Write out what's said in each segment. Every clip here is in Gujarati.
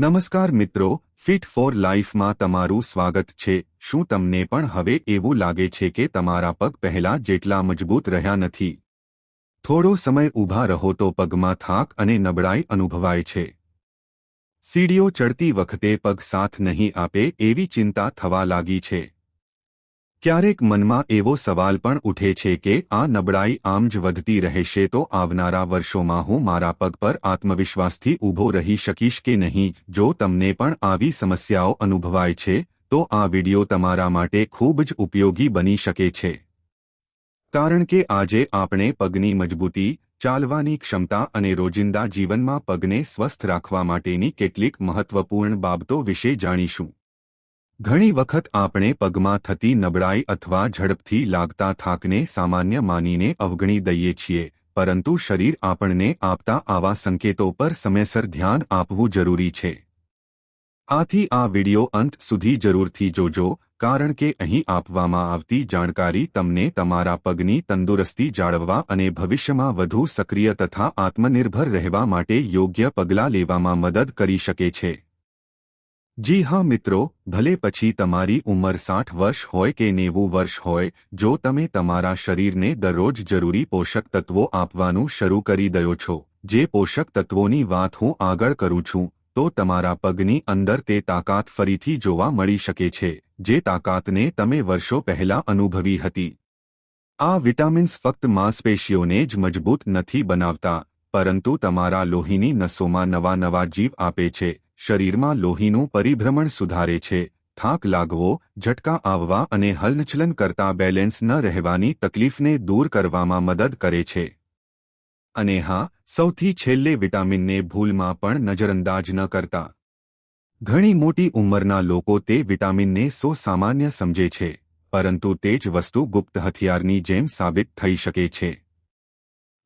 નમસ્કાર મિત્રો, ફિટ ફોર લાઈફમાં તમારું સ્વાગત છે। શું તમને પણ હવે એવું લાગે છે કે તમારા પગ પહેલા જેટલા મજબૂત રહ્યા નથી? થોડો સમય ઊભા રહો તો પગમાં થાક અને નબળાઈ અનુભવાય છે। સીડીઓ ચડતી વખતે પગ સાથ નહીં આપે એવી ચિંતા થવા લાગી છે। ક્યારેક મનમાં એવો સવાલ પણ ઉઠે છે કે આ નબળાઈ આમ જ વધતી રહેશે તો આવનારા વર્ષોમાં હું મારા પગ પર આત્મવિશ્વાસથી ઊભો રહી શકીશ કે નહીં? જો તમને પણ આવી સમસ્યાઓ અનુભવાય છે તો આ વિડિયો તમારા માટે ખૂબ જ ઉપયોગી બની શકે છે। કારણ કે આજે આપણે પગની મજબૂતી, ચાલવાની ક્ષમતા અને રોજિંદા જીવનમાં પગને સ્વસ્થ રાખવા માટેની કેટલીક મહત્વપૂર્ણ બાબતો વિશે જાણીશું। ઘણી વખત આપણે પગમાં થતી નબળાઈ અથવા ઝડપથી લાગતા થાકને સામાન્ય માનીને અવગણી દઈએ છીએ, પરંતુ શરીર આપણને આપતા આવા સંકેતો પર સમયસર ધ્યાન આપવું જરૂરી છે। આથી આ વિડિયો અંત સુધી જરૂરથી જોજો, કારણ કે અહીં આપવામાં આવતી જાણકારી તમને તમારા પગની તંદુરસ્તી જાળવવા અને ભવિષ્યમાં વધુ સક્રિય તથા આત્મનિર્ભર રહેવા માટે યોગ્ય પગલાં લેવામાં મદદ કરી શકે છે। જી હા મિત્રો, ભલે પછી તમારી ઉંમર 60 વર્ષ હોય કે 90 વર્ષ હોય, જો તમે તમારા શરીરને દરરોજ જરૂરી પોષક તત્વો આપવાનું શરૂ કરી દો છો, જે પોષક તત્વોની વાત હું આગળ કરું છું, તો તમારા પગની અંદર તે તાકાત ફરીથી જોવા મળી શકે છે, જે તાકાતને તમે વર્ષો પહેલા અનુભવી હતી। આ વિટામિન્સ ફક્ત માંસપેશીઓને જ મજબૂત નથી બનાવતા, પરંતુ તમારા લોહીની નસોમાં નવા જીવ આપે છે, શરીરમાં લોહીનું પરિભ્રમણ સુધારે છે, થાક લાગવો, ઝટકા આવવા અને હલનચલન કરતા બેલેન્સ ન રહેવાની તકલીફને દૂર કરવામાં મદદ કરે છે। અને હા, સૌથી છેલ્લે વિટામિનને ભૂલમાં પણ નજરઅંદાજ ન કરતા। ઘણી મોટી ઉંમરના લોકો તે વિટામિનને સામાન્ય સમજે છે, પરંતુ તે જ વસ્તુ ગુપ્ત હથિયારની જેમ સાબિત થઈ શકે છે।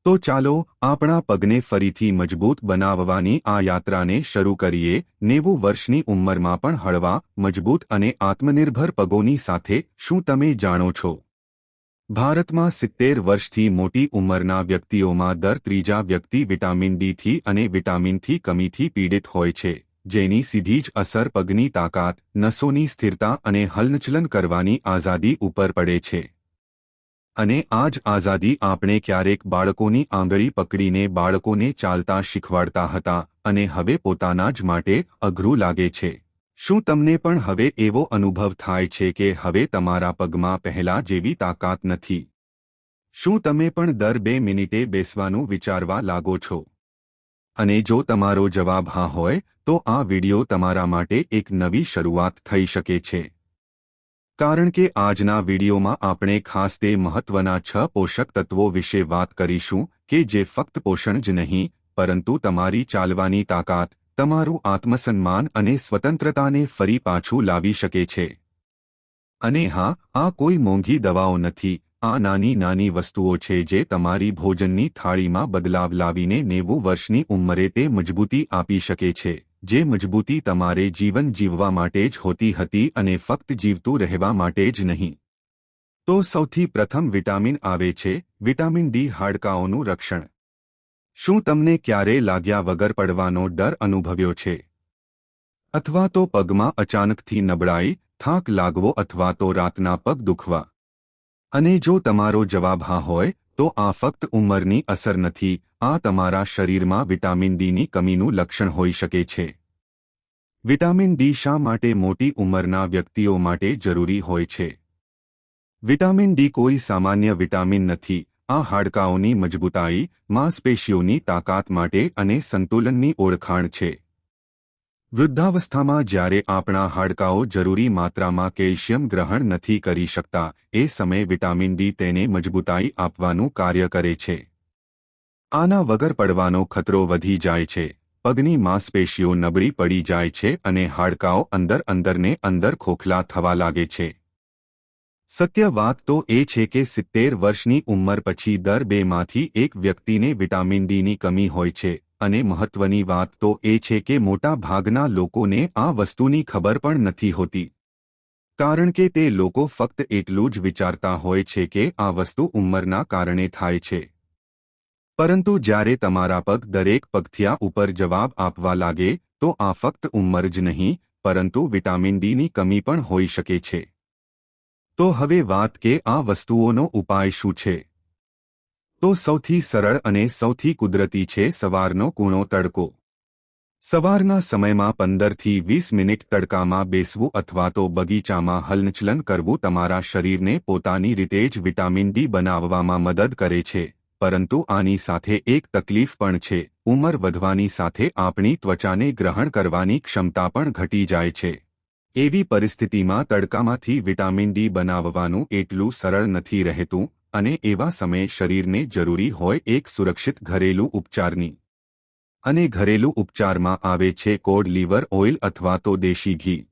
તો ચાલો આપણા પગને ફરીથી મજબૂત બનાવવાની આ યાત્રાને શરૂ કરીએ। 90 વર્ષની ઉંમરમાં પણ હળવા, મજબૂત અને આત્મનિર્ભર પગોની સાથે શું તમે જાણો છો? ભારતમાં 70 વર્ષથી મોટી ઉંમરના વ્યક્તિઓમાં દર ત્રીજા વ્યક્તિ વિટામિન ડીથી અને વિટામિનથી કમીથી પીડિત હોય છે, જેની સીધી જ અસર પગની તાકાત, નસોની સ્થિરતા અને હલનચલન કરવાની આઝાદી ઉપર પડે છે। અને આ જ આઝાદી આપણે ક્યારેક બાળકોની આંગળી પકડીને બાળકોને ચાલતા શીખવાડતા હતા, અને હવે પોતાના જ માટે અઘરું લાગે છે। શું તમને પણ હવે એવો અનુભવ થાય છે કે હવે તમારા પગમાં પહેલા જેવી તાકાત નથી? શું તમે પણ દર 2 મિનિટે બેસવાનું વિચારવા લાગો છો? અને જો તમારો જવાબ હા હોય, તો આ વિડિયો તમારા માટે એક નવી શરૂઆત થઈ શકે છે। કારણ કે આજના વિડિયોમાં આપણે ખાસ તે મહત્વના 6 પોષક તત્વો વિશે વાત કરીશું કે જે ફક્ત પોષણ જ નહીં, પરંતુ તમારી ચાલવાની તાકાત, તમારું આત્મસન્માન અને સ્વતંત્રતાને ફરી પાછું લાવી શકે છે। અને હા, આ કોઈ મોંઘી દવાઓ નથી, આ નાની વસ્તુઓ છે જે તમારી ભોજનની થાળીમાં બદલાવ લાવીને 90 વર્ષની ઉંમરે તે મજબૂતી આપી શકે છે, જે મજબૂતી તમારે જીવન જીવવા માટે જ હોતી હતી અને ફક્ત જીવતું રહેવા માટે જ નહીં। તો સૌથી પ્રથમ વિટામિન આવે છે વિટામિન ડી, હાડકાઓનું રક્ષણ। શું તમને ક્યારે લાગ્યા વગર પડવાનો ડર અનુભવ્યો છે? અથવા તો પગમાં અચાનકથી નબળાઈ, થાક લાગવો અથવા તો રાતના પગ દુખવા? અને જો તમારો જવાબ હા હોય, તો આ ફક્ત ઉંમરની અસર નથી, આ તમારા શરીરમાં વિટામિન ડીની કમીનું લક્ષણ હોઈ શકે છે। વિટામિન ડી શા માટે મોટી ઉંમરના વ્યક્તિઓ માટે જરૂરી હોય છે? વિટામિન ડી કોઈ સામાન્ય વિટામિન નથી, આ હાડકાઓની મજબૂતાઈ, માંસપેશીઓની તાકાત માટે અને સંતુલનની ઓળખાણ છે। વૃદ્ધાવસ્થામાં જ્યારે આપણા હાડકાઓ જરૂરી માત્રામાં કેલ્શિયમ ગ્રહણ નથી કરી શકતા, એ સમયે વિટામિન ડી તેને મજબૂતાઈ આપવાનું કાર્ય કરે છે। આના વગર પડવાનો ખતરો વધી જાય છે, પગની માંસપેશીઓ નબળી પડી જાય છે અને હાડકાઓ અંદર ખોખલા થવા લાગે છે। સત્ય વાત તો એ છે કે 70 વર્ષની ઉંમર પછી દર 2 માંથી 1 વ્યક્તિને વિટામિન ડીની કમી હોય છે, અને મહત્વની વાત તો એ છે કે મોટા ભાગના લોકોને આ વસ્તુની ખબર પણ નથી હોતી, કારણ કે તે લોકો ફક્ત એટલું જ વિચારતા હોય છે કે આ વસ્તુ ઉંમરના કારણે થાય છે। પરંતુ જ્યારે તમારા પગ દરેક પગથિયા ઉપર જવાબ આપવા લાગે, તો આ ફક્ત ઉંમર જ નહીં પરંતુ વિટામિન ડીની કમી પણ હોઈ શકે છે. તો હવે વાત કે આ વસ્તુઓનો ઉપાય શું છે. તો સૌથી સરળ અને સૌથી કુદરતી છે સવારનો કૂણો તડકો. સવારના સમયમાં 15 થી 20 મિનિટ તડકામાં બેસવું અથવા તો બગીચામાં હલનચલન કરવું તમારા શરીરને પોતાની રીતે જ વિટામિન ડી બનાવવામાં મદદ કરે છે. પરંતુ આની સાથે એક તકલીફ પણ છે. ઉંમર વધવાની સાથે આપણી ત્વચાને ગ્રહણ કરવાની ક્ષમતા પણ ઘટી જાય છે. એવી પરિસ્થિતિમાં તડકામાંથી વિટામિન ડી બનાવવાનું એટલું સરળ નથી રહેતું અને એવા સમયે શરીરને જરૂરી હોય એક સુરક્ષિત ઘરેલું ઉપચારની. અને ઘરેલું ઉપચારમાં આવે છે કોડ લીવર ઓઇલ અથવા તો દેશી ઘી.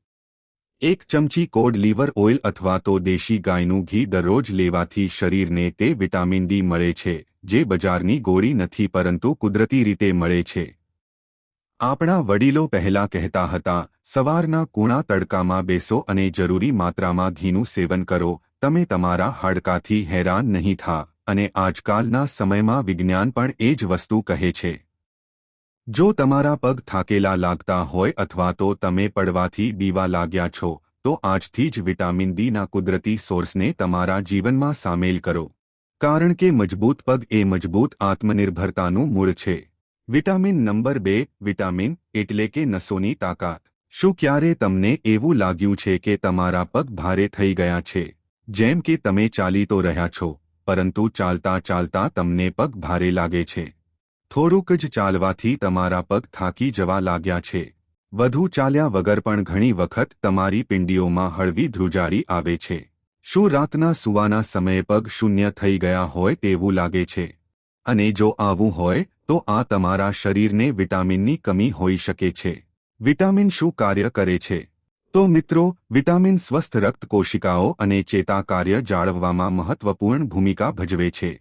1 ચમચી કોડ લીવર ઓઇલ અથવા તો દેશી ગાયનું ઘી દરરોજ લેવાથી શરીરને તે વિટામિન ડી મળે છે જે બજારની ગોળી નથી પરંતુ કુદરતી રીતે મળે છે. આપણા વડીલો પહેલા કહેતા હતા, સવારના કૂણા તડકામાં બેસો અને જરૂરી માત્રામાં ઘીનું સેવન કરો, તમે તમારા હાડકાથી હેરાન નહીં થા. અને આજકાલના સમયમાં વિજ્ઞાન પણ એ જ વસ્તુ કહે છે. જો તમારા પગ થાકેલા લાગતા હોય અથવા તો તમે પડવાથી બીવા લાગ્યા છો તો આજથી જ વિટામિન ડીના કુદરતી સોર્સને તમારા જીવનમાં સામેલ કરો. કારણ કે મજબૂત પગ એ મજબૂત આત્મનિર્ભરતાનું મૂળ છે. વિટામિન નંબર 2 વિટામિન એટલે કે નસોની તાકાત. શું ક્યારે તમને એવું લાગ્યું છે કે તમારા પગ ભારે થઈ ગયા છે? જેમ કે તમે ચાલી તો રહ્યા છો પરંતુ ચાલતા ચાલતા તમને પગ ભારે લાગે છે. થોડુંક જ ચાલવાથી તમારા પગ થાકી જવા લાગ્યા છે. વધુ ચાલ્યા વગર પણ ઘણી વખત તમારી પિંડીઓમાં હળવી ધ્રુજારી આવે છે. શું રાતના સૂવાના સમયે પગ શૂન્ય થઈ ગયા હોય તેવું લાગે છે? અને જો આવું હોય તો આ તમારા શરીરને વિટામિનની કમી હોઈ શકે છે. વિટામિન શું કાર્ય કરે છે? તો મિત્રો, વિટામિન સ્વસ્થ રક્ત કોશિકાઓ અને ચેતા કાર્ય જાળવવામાં મહત્વપૂર્ણ ભૂમિકા ભજવે છે.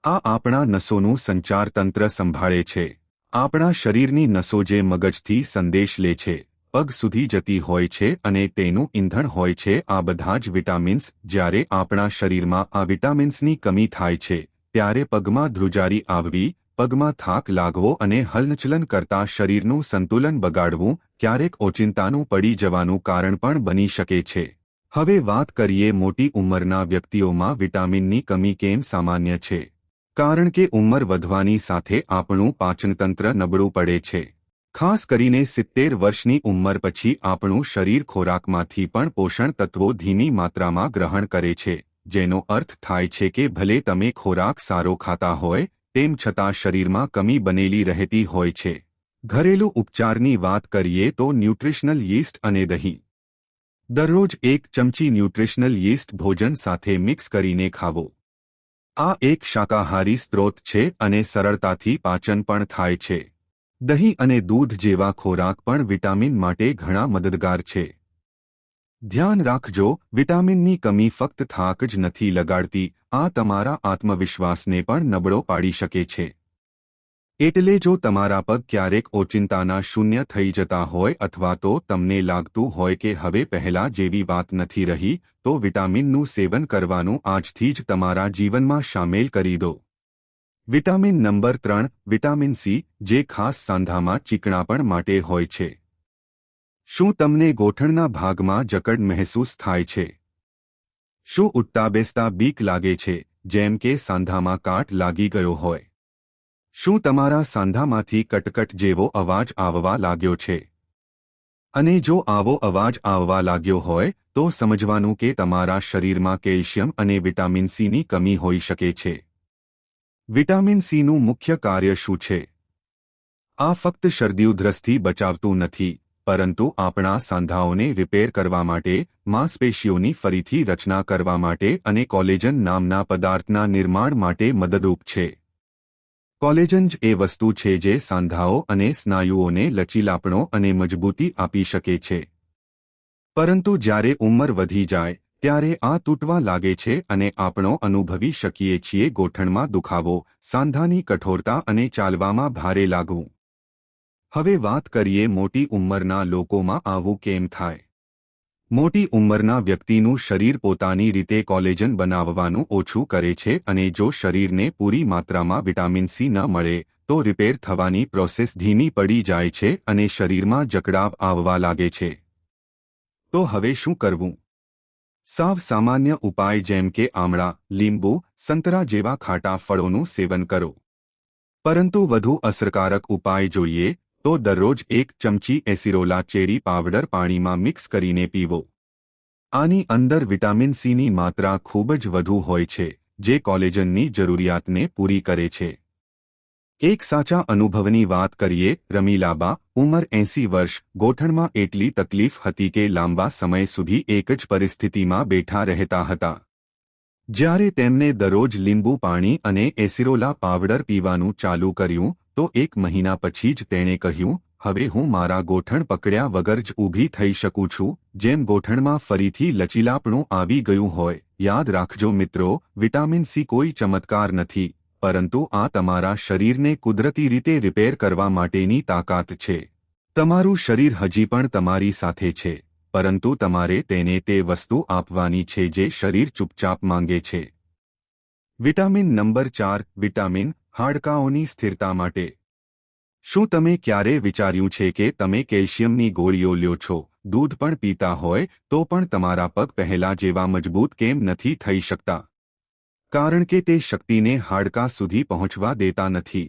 આ આપણા નસોનું સંચાર તંત્ર સંભાળે છે. આપણા શરીરની નસો જે મગજથી સંદેશ લે છે, પગ સુધી જતી હોય છે અને તેનું ઈંધણ હોય છે આ બધા જ વિટામિન્સ. જ્યારે આપણા શરીરમાં આ વિટામિન્સની કમી થાય છે ત્યારે પગમાં ધ્રુજારી આવવી, પગમાં થાક લાગવો અને હલનચલન કરતા શરીરનું સંતુલન બગાડવું ક્યારેક ઓચિંતાનું પડી જવાનું કારણ પણ બની શકે છે. હવે વાત કરીએ મોટી ઉંમરના વ્યક્તિઓમાં વિટામિનની કમી કેમ સામાન્ય છે. કારણ કે ઉંમર વધવાની સાથે આપણું પાચનતંત્ર નબળું પડે છે. ખાસ કરીને 70 વર્ષની ઉંમર પછી આપણું શરીર ખોરાકમાંથી પણ પોષણ તત્વો ધીમી માત્રામાં ગ્રહણ કરે છે, જેનો અર્થ થાય છે કે ભલે તમે ખોરાક સારો ખાતા હોય તેમ છતાં શરીરમાં કમી બનેલી રહેતી હોય છે. ઘરેલું ઉપચારની વાત કરીએ તો ન્યુટ્રિશનલ યીસ્ટ અને દહીં. દરરોજ 1 ચમચી ન્યુટ્રિશનલ યીસ્ટ ભોજન સાથે મિક્સ કરીને ખાવો. આ એક શાકાહારી સ્ત્રોત છે અને સરળતાથી પાચન પણ થાય છે. દહીં અને દૂધ જેવા ખોરાક પણ વિટામિન માટે ઘણા મદદગાર છે. ધ્યાન રાખજો, વિટામિનની કમી ફક્ત થાક જ નથી લગાડતી, આ તમારા આત્મવિશ્વાસને પણ નબળો પાડી શકે છે. એટલે જો તમારા પગ ક્યારેક ઓચિંતાના શૂન્ય થઈ જતા હોય અથવા તો તમને લાગતું હોય કે હવે પહેલા જેવી વાત નથી રહી, તો વિટામિનનું સેવન કરવાનું આજથી જ તમારા જીવનમાં શામેલ કરી દો. વિટામિન નંબર 3 વિટામિન સી, જે ખાસ સાંધામાં ચીકણાપણ માટે હોય છે. શું તમને ગોઠણના ભાગમાં જકડ મહેસૂસ થાય છે? શું ઉઠતા બેસતા બીક લાગે છે, જેમ કે સાંધામાં કાટ લાગી ગયો હોય? શું તમારા સાંધામાંથી કટકટ જેવો અવાજ આવવા લાગ્યો છે? અને જો આવો અવાજ આવવા લાગ્યો હોય તો સમજવાનું કે તમારા શરીરમાં કેલ્શિયમ અને વિટામિન સીની કમી હોઈ શકે છે. વિટામિન સીનું મુખ્ય કાર્ય શું છે? આ ફક્ત શરદી ઉધરસથી બચાવતું નથી, પરંતુ આપણા સાંધાઓને રિપેર કરવા માટે, માંસપેશીઓની ફરીથી રચના કરવા માટે અને કોલેજન નામના પદાર્થના નિર્માણ માટે મદદરૂપ છે. કોલેજન જ એ વસ્તુ છે જે સાંધાઓ અને સ્નાયુઓને લચીલાપણો અને મજબૂતી આપી શકે છે. પરંતુ જ્યારે ઉંમર વધી જાય ત્યારે આ તૂટવા લાગે છે અને આપણો અનુભવી શકીએ છીએ ગોઠણમાં દુખાવો, સાંધાની કઠોરતા અને ચાલવામાં ભારે લાગવું. હવે વાત કરીએ મોટી ઉંમરના લોકોમાં આવું કેમ થાય. મોટી ઉંમરના વ્યક્તિનું શરીર પોતાની રીતે કોલેજન બનાવવાનું ઓછું કરે છે અને જો શરીરને પૂરી માત્રામાં વિટામિન સી ન મળે તો રિપેર થવાની પ્રોસેસ ધીમી પડી જાય છે અને શરીરમાં જકડાવ આવવા લાગે છે. તો હવે શું કરવું? સાવ સામાન્ય ઉપાય જેમ કે આમળા, લીંબુ, સંતરા જેવા ખાટા ફળોનું સેવન કરો. પરંતુ વધુ અસરકારક ઉપાય જોઈએ તો દરરોજ 1 ચમચી એસિરોલા ચેરી પાવડર પાણીમાં મિક્સ કરીને પીવો. આની અંદર વિટામિન સીની માત્રા ખૂબ જ વધુ હોય છે, જે કોલેજનની જરૂરિયાતને પૂરી કરે છે. એક સાચા અનુભવની વાત કરીએ. રમીલાબા, ઉંમર 80 વર્ષ, ગોઠણમાં એટલી તકલીફ હતી કે લાંબા સમય સુધી એક જ પરિસ્થિતિમાં બેઠા રહેતા હતા. જ્યારે તેમને દરરોજ લીંબુ પાણી અને એસિરોલા પાવડર પીવાનું ચાલુ કર્યું તો 1 મહિના પછી જ તેણે કહ્યું, હવે હું મારા ગોઠણ પકડ્યા વગર જ ઊભી થઈ શકું છું, જેમ ગોઠણમાં ફરીથી લચીલાપણું આવી ગયું હોય. યાદ રાખજો મિત્રો, વિટામિન સી કોઈ ચમત્કાર નથી, પરંતુ આ તમારા શરીરને કુદરતી રીતે રિપેર કરવા માટેની તાકાત છે. તમારું શરીર હજી પણ તમારી સાથે છે, પરંતુ તમારે તેને તે વસ્તુ આપવાની છે જે શરીર ચૂપચાપ માંગે છે. Vitamin number 4. વિટામિન હાડકાંઓની સ્થિરતા માટે. શું તમે ક્યારે વિચાર્યું છે કે તમે કેલ્શિયમની ગોળીઓ લ્યો છો, દૂધ પણ પીતા હોય તો પણ તમારા પગ પહેલા જેવા મજબૂત કેમ નથી થઈ શકતા? કારણ કે તે શક્તિને હાડકાં સુધી પહોંચવા દેતા નથી.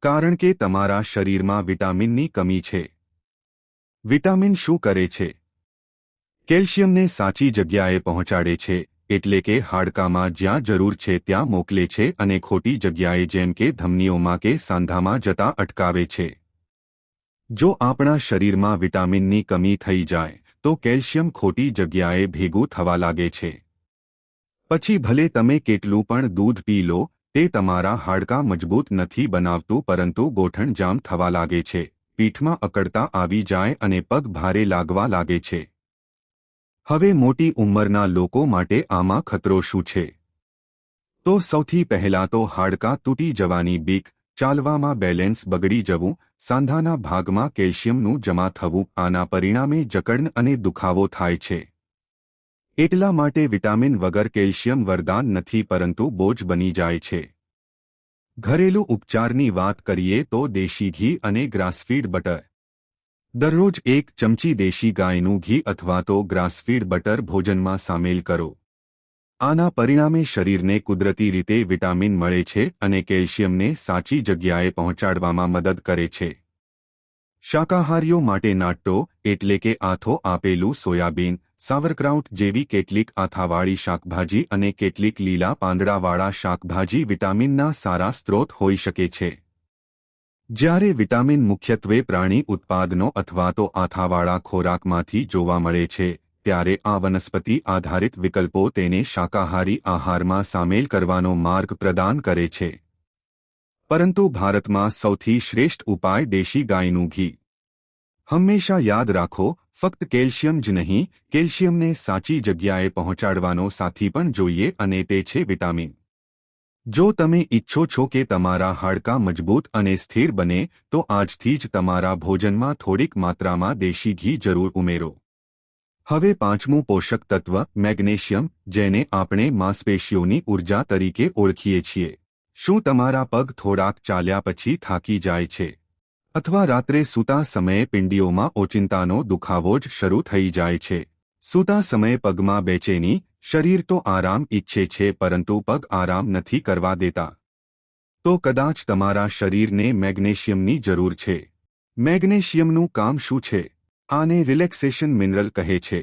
કારણ કે તમારા શરીરમાં વિટામિનની કમી છે. વિટામિન શું કરે છે? કેલ્શિયમને સાચી જગ્યાએ પહોંચાડે છે, એટલે કે હાડકામાં જ્યાં જરૂર છે ત્યાં મોકલે છે અને ખોટી જગ્યાએ જેમ કે ધમનીઓમાં કે સાંધામાં જતા અટકાવે છે. જો આપણા શરીરમાં વિટામિનની કમી થઈ જાય તો કેલ્શિયમ ખોટી જગ્યાએ ભેગું થવા લાગે છે. પછી ભલે તમે કેટલું પણ દૂધ પી લો, તે તમારા હાડકાં મજબૂત નથી બનાવતું, પરંતુ ગોઠણ જામ થવા લાગે છે, પીઠમાં અકડતા આવી જાય અને પગ ભારે લાગવા લાગે છે. હવે મોટી ઉંમરના લોકો માટે આમાં ખતરો શું છે? તો સૌથી પહેલાં તો હાડકાં તૂટી જવાની બીક, ચાલવામાં બેલેન્સ બગડી જવું, સાંધાના ભાગમાં કેલ્શિયમનું જમા થવું. આના પરિણામે જકડન અને દુખાવો થાય છે. એટલા માટે વિટામિન વગર કેલ્શિયમ વરદાન નથી, પરંતુ બોજ બની જાય છે. ઘરેલું ઉપચારની વાત કરીએ તો દેશી ઘી અને ગ્રાસફીડ બટર. દરરોજ 1 ચમચી દેશી ગાયનું ઘી અથવા તો ગ્રાસફીડ બટર ભોજનમાં સામેલ કરો. આના પરિણામે શરીરને કુદરતી રીતે વિટામિન મળે છે અને કેલ્શિયમને સાચી જગ્યાએ પહોંચાડવામાં મદદ કરે છે. શાકાહારીઓ માટે નાટ્ટો એટલે કે આથો આપેલું સોયાબીન, સાવરક્રાઉટ જેવી કેટલીક આથાવાળી શાકભાજી અને કેટલીક લીલા પાંદડાવાળા શાકભાજી વિટામિનના સારા સ્ત્રોત હોઈ શકે છે. જ્યારે વિટામિન મુખ્યત્વે પ્રાણી ઉત્પાદનો અથવા તો આથાવાળા ખોરાકમાંથી જોવા મળે છે, ત્યારે આ વનસ્પતિ આધારિત વિકલ્પો તેને શાકાહારી આહારમાં સામેલ કરવાનો માર્ગ પ્રદાન કરે છે. પરંતુ ભારતમાં સૌથી શ્રેષ્ઠ ઉપાય દેશી ગાયનું ઘી. હંમેશા યાદ રાખો, ફક્ત કેલ્શિયમ જ નહીં, કેલ્શિયમને સાચી જગ્યાએ પહોંચાડવાનો સાથી પણ જોઈએ અને તે છે વિટામિન. જો તમે ઈચ્છો છો કે તમારા હાડકાં મજબૂત અને સ્થિર બને, તો આજથી જ તમારા ભોજનમાં થોડીક માત્રામાં દેશી ઘી જરૂર ઉમેરો. હવે 5મું પોષક તત્વ મેગ્નેશિયમ, જેને આપણે માંસપેશીઓની ઊર્જા તરીકે ઓળખીએ છીએ. શું તમારા પગ થોડાક ચાલ્યા પછી થાકી જાય છે? અથવા રાત્રે સૂતા સમયે પિંડીઓમાં ઓચિંતાનો દુખાવો જ શરૂ થઈ જાય છે? સૂતા સમયે પગમાં બેચેની, શરીર તો આરામ ઈચ્છે છે પરંતુ પગ આરામ નથી કરવા દેતા. તો કદાચ તમારા શરીરને મેગ્નેશિયમની જરૂર છે. મેગ્નેશિયમનું કામ શું છે? આને રિલેક્સેશન મિનરલ કહે છે.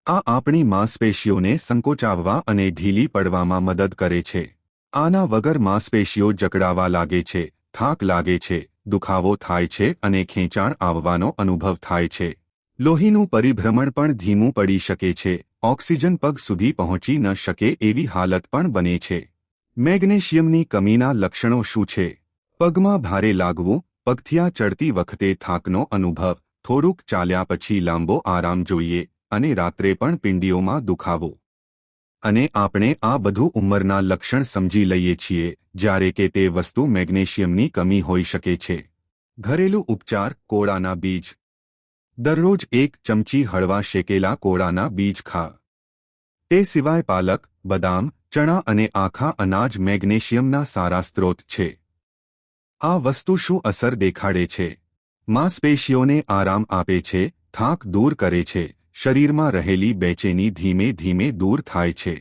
આ આપણી માંસપેશીઓને સંકોચાવવા અને ઢીલી પડવામાં મદદ કરે છે. આના વગર માંસપેશીઓ જકડાવા લાગે છે, થાક લાગે છે, દુખાવો થાય છે અને ખેંચાણ આવવાનો અનુભવ થાય છે. લોહીનું પરિભ્રમણ પણ ધીમું પડી શકે છે, ઓક્સિજન પગ સુધી પહોંચી ન શકે એવી હાલત પણ બને છે. મેગ્નેશિયમની કમીના લક્ષણો શું છે? પગમાં ભારે લાગવું, પગથિયા ચડતી વખતે થાકનો અનુભવ, થોડુંક ચાલ્યા પછી લાંબો આરામ જોઈએ અને રાત્રે પણ પિંડીઓમાં દુખાવો. અને આપણે આ બધું ઉંમરના લક્ષણ સમજી લઈએ છીએ, જ્યારે કે તે વસ્તુ મેગ્નેશિયમની કમી હોઈ શકે છે. ઘરેલું ઉપચાર. કોળાના બીજ. દરરોજ 1 ચમચી હળવા શેકેલા કોળાના બીજ ખા. તે સિવાય પાલક, બદામ, ચણા અને આખા અનાજ મેગ્નેશિયમના સારા સ્ત્રોત છે. આ વસ્તુ શું અસર દેખાડે છે? માંસપેશીઓને આરામ આપે છે, થાક દૂર કરે છે, શરીરમાં રહેલી બેચેની ધીમે ધીમે દૂર થાય છે.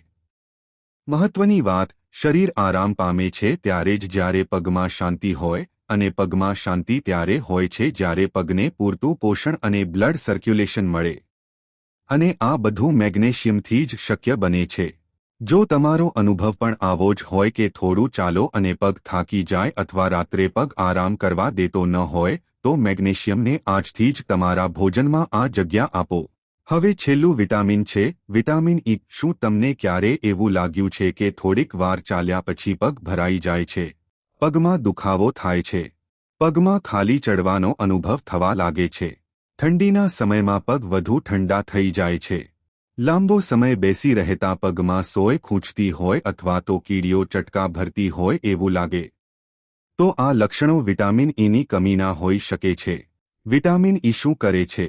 મહત્વની વાત, શરીર આરામ પામે છે ત્યારે જ જ્યારે પગમાં શાંતિ હોય, અને પગમાં શાંતિ ત્યારે હોય છે જ્યારે પગને પૂરતું પોષણ અને બ્લડ સર્ક્યુલેશન મળે. અને આ બધું મેગ્નેશિયમથી જ શક્ય બને છે. જો તમારો અનુભવ પણ આવો જ હોય કે થોડું ચાલો અને પગ થાકી જાય અથવા રાત્રે પગ આરામ કરવા દેતો ન હોય, તો મેગ્નેશિયમને આજથી જ તમારા ભોજનમાં આ જગ્યા આપો. હવે છેલ્લું વિટામિન છે, વિટામિન ઈ. શું તમને ક્યારે એવું લાગ્યું છે કે થોડીક વાર ચાલ્યા પછી પગ ભરાઈ જાય છે? પગમાં દુખાવો થાય છે? પગમાં ખાલી ચડવાનો અનુભવ થવા લાગે છે? ઠંડીના સમયમાં પગ વધુ ઠંડા થઈ જાય છે? લાંબો સમય બેસી રહેતા પગમાં સોય ખૂંચતી હોય અથવા તો કીડીઓ ચટકા ભરતી હોય એવું લાગે? તો આ લક્ષણો વિટામિન ઈની કમીના હોઈ શકે છે. વિટામિન ઈ શું કરે છે?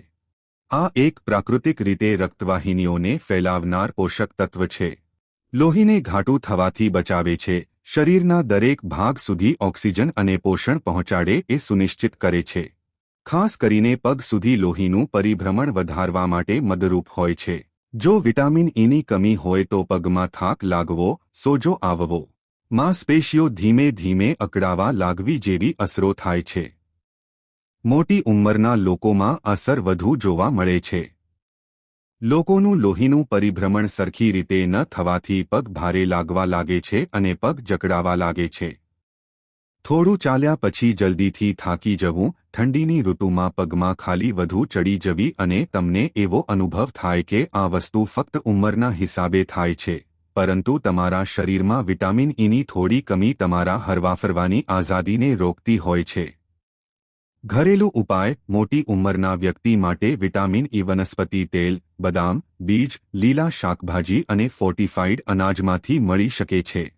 આ એક પ્રાકૃતિક રીતે રક્તવાહિનીઓને ફેલાવનાર પોષક તત્વ છે. લોહીને ઘાટું થવાથી બચાવે છે, શરીરના દરેક ભાગ સુધી ઓક્સિજન અને પોષણ પહોંચાડે એ સુનિશ્ચિત કરે છે. ખાસ કરીને પગ સુધી લોહીનું પરિભ્રમણ વધારવા માટે મદદરૂપ હોય છે. જો વિટામિન ઈની કમી હોય તો પગમાં થાક લાગવો, સોજો આવવો, માંસપેશીઓ ધીમે ધીમે અકળાવા લાગવી જેવી અસરો થાય છે. મોટી ઉંમરના લોકોમાં અસર વધુ જોવા મળે છે. લોકોનું લોહીનું પરિભ્રમણ સરખી રીતે ન થવાથી પગ ભારે લાગવા લાગે છે અને પગ જકડાવા લાગે છે. થોડું ચાલ્યા પછી જલ્દીથી થાકી જવું, ઠંડીની ઋતુમાં પગમાં ખાલી વધુ ચડી જવી અને તમને એવો અનુભવ થાય કે આ વસ્તુ ફક્ત ઉંમરના હિસાબે થાય છે, પરંતુ તમારા શરીરમાં વિટામિન ઈની થોડી કમી તમારા હરવાફરવાની આઝાદીને રોકતી હોય છે. ઘરેલું ઉપાય, મોટી ઉંમરના વ્યક્તિ માટે વિટામિન ઈ વનસ્પતિ તેલ, બદામ, બીજ, લીલા શાકભાજી અને ફોર્ટિફાઈડ અનાજમાંથી મળી શકે છે.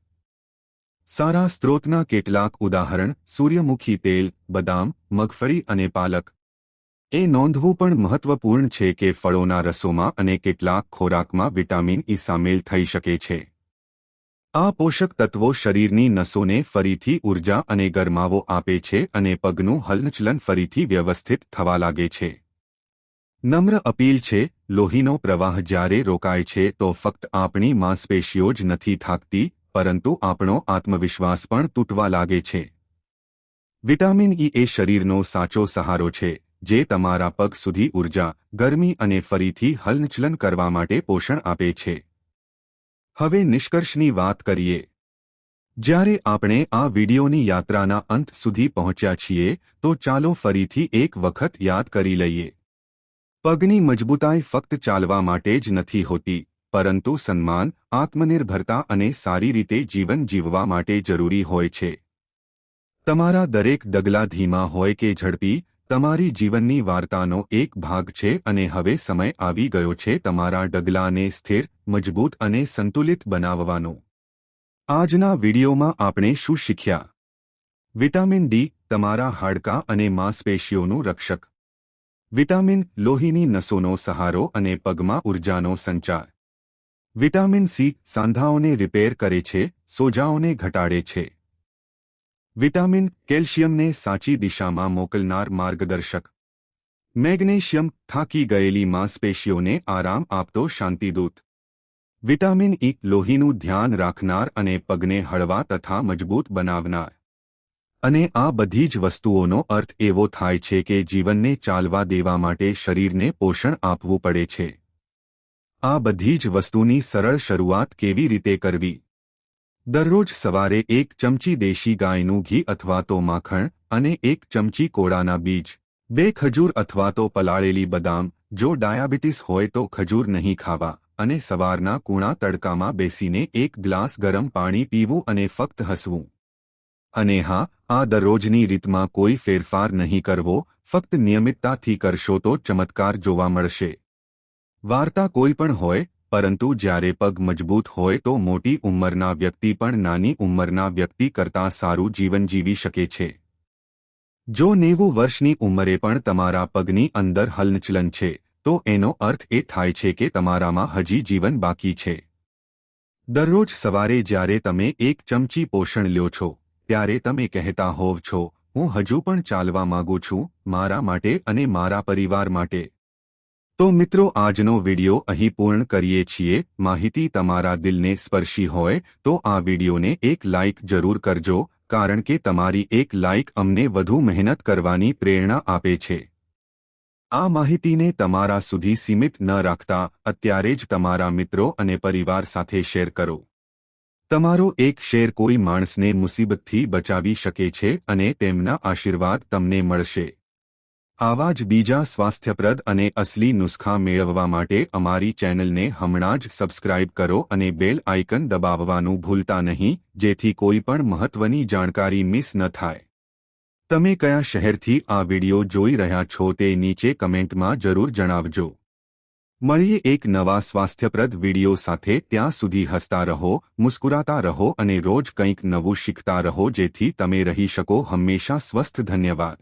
સારા સ્ત્રોતના કેટલાક ઉદાહરણ: સૂર્યમુખી તેલ, બદામ, મગફળી અને પાલક. એ નોંધવું પણ મહત્વપૂર્ણ છે કે ફળોના રસોમાં અને કેટલાક ખોરાકમાં વિટામિન ઈ સામેલ થઈ શકે છે. આ પોષક તત્વો શરીરની નસોને ફરીથી ઊર્જા અને ગરમાવો આપે છે અને પગનું હલનચલન ફરીથી વ્યવસ્થિત થવા લાગે છે. નમ્ર અપીલ છે, લોહીનો પ્રવાહ જ્યારે રોકાય છે તો ફક્ત આપણી માંસપેશીઓ જ નથી થાકતી, પરંતુ આપણો આત્મવિશ્વાસ પણ તૂટવા લાગે છે. વિટામિન ઈ એ શરીરનો સાચો સહારો છે, જે તમારા પગ સુધી ઊર્જા, ગરમી અને ફરીથી હલનચલન કરવા માટે પોષણ આપે છે. હવે નિષ્કર્ષની વાત કરીએ. જ્યારે આપણે આ વિડિયોની યાત્રાના અંત સુધી પહોંચ્યા છીએ, તો ચાલો ફરીથી એક વખત યાદ કરી લઈએ. પગની મજબૂતાઈ ફક્ત ચાલવા માટે જ નથી હોતી, પરંતુ સન્માન, આત્મનિર્ભરતા અને સારી રીતે જીવન જીવવા માટે જરૂરી હોય છે. તમારા દરેક ડગલા ધીમા હોય કે ઝડપી, તમારી જીવનની વાર્તાનો એક ભાગ છે અને હવે સમય આવી ગયો છે તમારા ડગલાને સ્થિર, મજબૂત અને સંતુલિત બનાવવાનો. આજના વિડિયોમાં આપણે શું શીખ્યા? વિટામિન ડી, તમારા હાડકાં અને માંસપેશીઓનું રક્ષક. વિટામિન, લોહીની નસોનો સહારો અને પગમાં ઊર્જાનો સંચાર. વિટામિન સી, સાંધાઓને રિપેર કરે છે, સોજાઓને ઘટાડે છે. વિટામિન, કેલ્શિયમને સાચી દિશામાં મોકલનાર માર્ગદર્શક. મેગ્નેશિયમ, થાકી ગયેલી માંસપેશીઓને આરામ આપતો શાંતિદૂત. વિટામિન ઈ, લોહીનું ધ્યાન રાખનાર અને પગને હળવા તથા મજબૂત બનાવનાર. અને આ બધી જ વસ્તુઓનો અર્થ એવો થાય છે કે જીવનને ચાલવા દેવા માટે શરીરને પોષણ આપવું પડે છે. આ બધી જ વસ્તુની સરળ શરૂઆત કેવી રીતે કરવી? દરરોજ સવારે 1 ચમચી દેશી ગાયનું ઘી અથવા તો માખણ અને 1 ચમચી કોળાના બીજ, 2 ખજૂર અથવા તો પલાળેલી બદામ, જો ડાયાબિટીસ હોય તો ખજૂર નહીં ખાવા, અને સવારના કૂણા તડકામાં બેસીને 1 ગ્લાસ ગરમ પાણી પીવું અને ફક્ત હસવું. અને હા, આ દરરોજની રીતમાં કોઈ ફેરફાર નહીં કરવો, ફક્ત નિયમિતતાથી કરશો તો ચમત્કાર જોવા મળશે. વાર્તા કોઈ પણ હોય, પરંતુ જ્યારે પગ મજબૂત હોય તો મોટી ઉંમરના વ્યક્તિ પણ નાની ઉંમરના વ્યક્તિ કરતાં સારું જીવન જીવી શકે છે. જો 90 વર્ષની ઉંમરે પણ તમારા પગની અંદર હલનચલન છે, તો એનો અર્થ એ થાય છે કે તમારામાં હજી જીવન બાકી છે. દરરોજ સવારે જ્યારે તમે 1 ચમચી પોષણ લ્યો છો, ત્યારે તમે કહેતા હોવ છો, હું હજુ પણ ચાલવા માંગુ છું, મારા માટે અને મારા પરિવાર માટે. તો મિત્રો, આજનો વિડિયો અહીં પૂર્ણ કરીએ છીએ. માહિતી તમારા દિલને સ્પર્શી હોય તો આ વિડિયોને એક લાઇક જરૂર કરજો, કારણ કે તમારી એક લાઇક અમને વધુ મહેનત કરવાની પ્રેરણા આપે છે. આ માહિતીને તમારા સુધી સીમિત ન રાખતા અત્યારે જ તમારા મિત્રો અને પરિવાર સાથે શેર કરો. તમારો એક શેર કોઈ માણસને મુસીબતથી બચાવી શકે છે અને તેમના આશીર્વાદ તમને મળશે. આવા જ બીજા સ્વાસ્થ્યપ્રદ અને અસલી નુસ્ખા મેળવવા માટે અમારી ચેનલને હમણાં જ સબસ્ક્રાઇબ કરો અને બેલ આઇકન દબાવવાનું ભૂલતા નહીં, જેથી કોઈ પણ મહત્વની જાણકારી મિસ ન થાય. તમે કયા શહેરથી આ વિડિયો જોઈ રહ્યા છો તે નીચે કમેન્ટમાં જરૂર જણાવજો. મળીએ એક નવા સ્વાસ્થ્યપ્રદ વિડિયો સાથે. ત્યાં સુધી હસતા રહો, મુસ્કુરાતા રહો અને રોજ કંઈક નવું શીખતા રહો, જેથી તમે રહી શકો હંમેશા સ્વસ્થ. ધન્યવાદ.